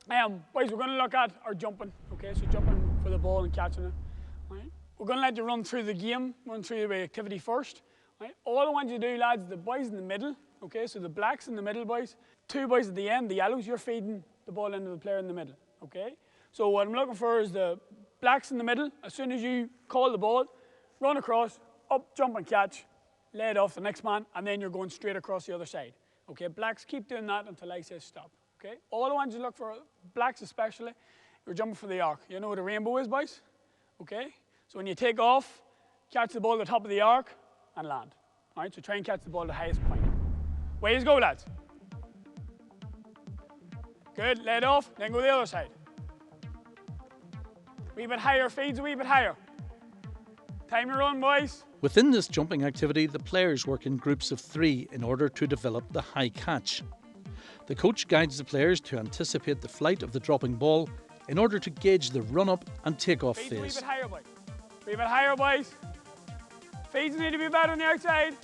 Boys, we're going to look at our jumping, okay? So jumping for the ball and catching it, right? We're going to let you run through the game, run through the activity first, right? All I want you to do, lads, the boys in the middle, okay? So the blacks in the middle, boys. 2 boys at the end, the yellows, you're feeding the ball into the player in the middle, okay? So what I'm looking for is the blacks in the middle. As soon as you call the ball, run across, up, jump and catch, lay it off the next man, and then you're going straight across the other side. Okay, blacks, keep doing that until I say stop. Okay, all I want you to look for, blacks especially, you're jumping for the arc. You know what a rainbow is, boys? Okay, so when you take off, catch the ball at the top of the arc and land. All right, so try and catch the ball at the highest point. Way you go, lads. Good, lay it off, then go the other side. A wee bit higher, feeds a wee bit higher. Time to run, boys. Within this jumping activity, the players work in groups of 3 in order to develop the high catch. The coach guides the players to anticipate the flight of the dropping ball in order to gauge the run-up and take-off phase. A wee bit higher, boys. A wee bit higher, boys. Feeds need to be better on the outside.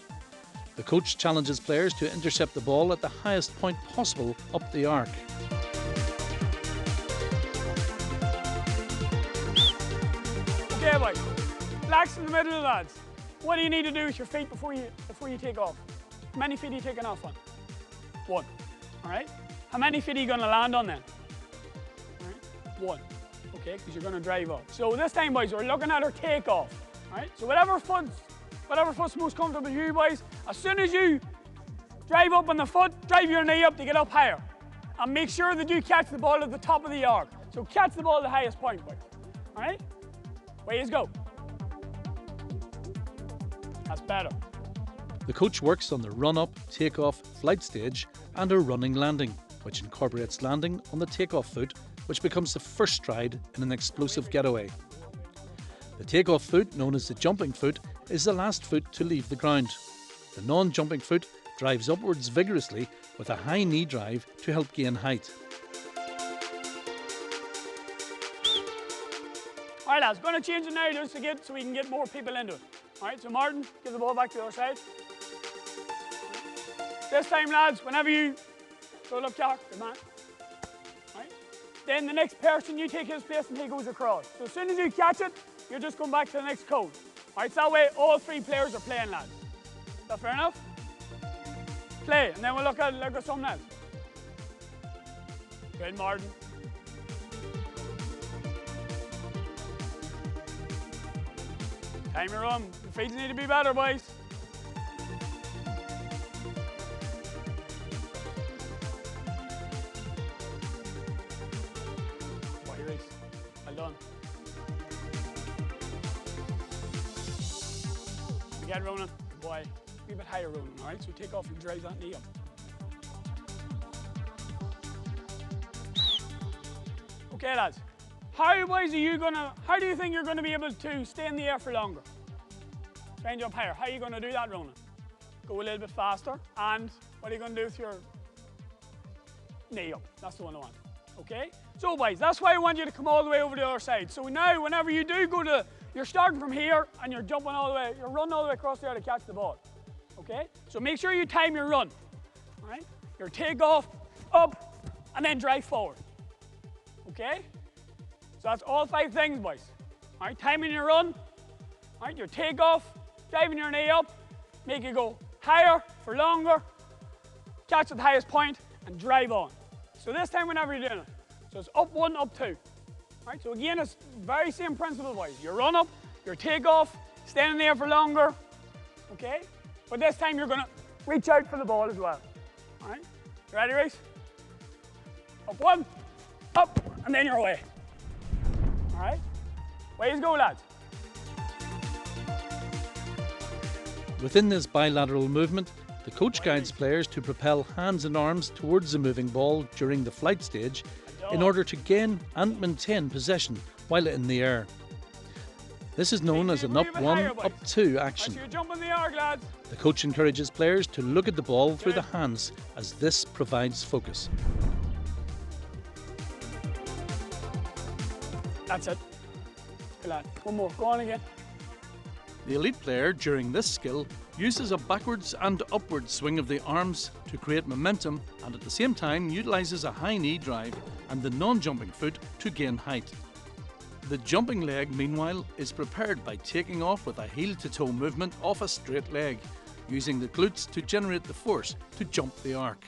The coach challenges players to intercept the ball at the highest point possible up the arc. Okay, boys. Blacks in the middle, lads. What do you need to do with your feet before you take off? How many feet are you taking off on? 1. All right. How many feet are you going to land on then? All right. 1. Okay, because you're going to drive up. So this time, boys, we're looking at our takeoff. All right. So whatever foot's most comfortable with you, boys. As soon as you drive up on the foot, drive your knee up to get up higher, and make sure that you catch the ball at the top of the arc. So catch the ball at the highest point, boys. All right. Way you go. That's better. The coach works on the run-up, take-off, flight stage and a running landing, which incorporates landing on the take-off foot, which becomes the first stride in an explosive getaway. The take-off foot, known as the jumping foot, is the last foot to leave the ground. The non-jumping foot drives upwards vigorously with a high knee drive to help gain height. All right, lads, going to change it now just so we can get more people into it. All right, so Martin, give the ball back to the other side. This time, lads, whenever you go up, Jack, good man. All right. Then the next person, you take his place and he goes across. So as soon as you catch it, you're just going back to the next code. All right, so that way all 3 players are playing, lads. Is that fair enough? Play, and then we'll look at something else. Good, Martin. Time to run. The feet need to be better, boys. Boy, race. Well done. Again, Ronan. Good boy. A wee bit higher, Ronan, all right? So take off and drive that knee up. Okay, lads. How do you think you're going to be able to stay in the air for longer? Try and jump higher. How are you going to do that, Ronan? Go a little bit faster. And what are you going to do with your knee up? That's the one I want. Okay? So, boys, that's why I want you to come all the way over the other side. So now, whenever you do go you're starting from here and you're jumping all the way, you're running all the way across there to catch the ball. Okay? So make sure you time your run. All right? Your takeoff, up, and then drive forward. Okay? So that's all 5 things, boys. All right, timing your run, all right, your takeoff, driving your knee up, make it go higher for longer, catch at the highest point, and drive on. So this time, whenever you're doing it, so it's up 1, up 2. All right, so again, it's very same principle, boys. Your run up, your takeoff, staying in the air for longer, okay? But this time, you're gonna reach out for the ball as well. All right, you ready, Reese? Up 1, up, and then you're away. All right, ways go, lads. Within this bilateral movement, the coach guides players to propel hands and arms towards the moving ball during the flight stage in order to gain and maintain possession while in the air. This is known as an up 1, up 2 action. The coach encourages players to look at the ball through the hands as this provides focus. That's it. Good lad. One more. Go on again. The elite player during this skill uses a backwards and upward swing of the arms to create momentum and at the same time utilises a high knee drive and the non-jumping foot to gain height. The jumping leg, meanwhile, is prepared by taking off with a heel-to-toe movement off a straight leg, using the glutes to generate the force to jump the arc.